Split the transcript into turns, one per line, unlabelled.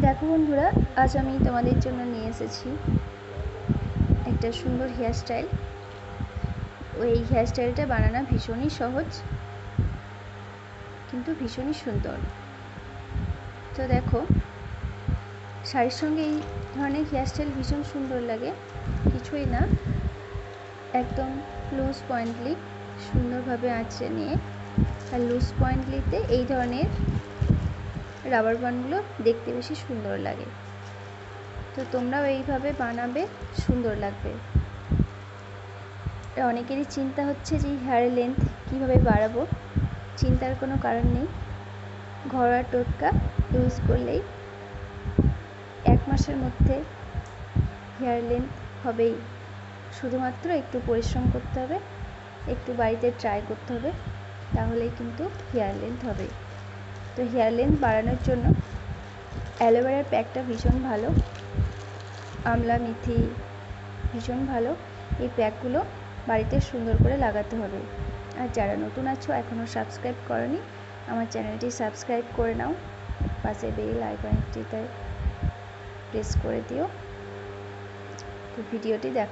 দেখো বন্ধুরা, আজ আমি তোমাদের জন্য নিয়ে এসেছি একটা সুন্দর হেয়ার স্টাইল। ওই হেয়ার স্টাইলটা বানানো ভীষণই সহজ, কিন্তু ভীষণই সুন্দর। তো দেখো, শাড়ির সঙ্গে এই ধরনের হেয়ার স্টাইল ভীষণ সুন্দর লাগে। কিছুই না, একদম লুজ পয়েন্টলি সুন্দরভাবে আঁচড়ে নিয়ে, আর লুজ পয়েন্টলিতে এই ধরনের রাবার ব্যান্ডগুলো দেখতে বেশি সুন্দর লাগে। তো তোমরাও এইভাবে বানাবে, সুন্দর লাগবে। অনেকেরই চিন্তা হচ্ছে যে হেয়ার লেন্থ কীভাবে বাড়াবো। চিন্তার কোনো কারণ নেই, ঘরোয়া টোটকা ইউজ করলেই 1 মাসের মধ্যে হেয়ার লেন্থ হবেই। শুধুমাত্র একটু পরিশ্রম করতে হবে, একটু বাড়িতে ট্রাই করতে হবে, তাহলেই কিন্তু হেয়ার লেন্থ হবে। তো হেয়ার লেন্থ বাড়ানোর জন্য অ্যালোভেরার প্যাকটা ভীষণ ভালো, আমলা মেথি ভীষণ ভালো। এই প্যাকগুলো বাড়িতে সুন্দর করে লাগাতে হবে। আর যারা নতুন আছো, এখনও সাবস্ক্রাইব করোনি, আমার চ্যানেলটি সাবস্ক্রাইব করে নাও, পাশে বেল আইকনটিতে প্রেস করে দিও। তো ভিডিওটি দেখো।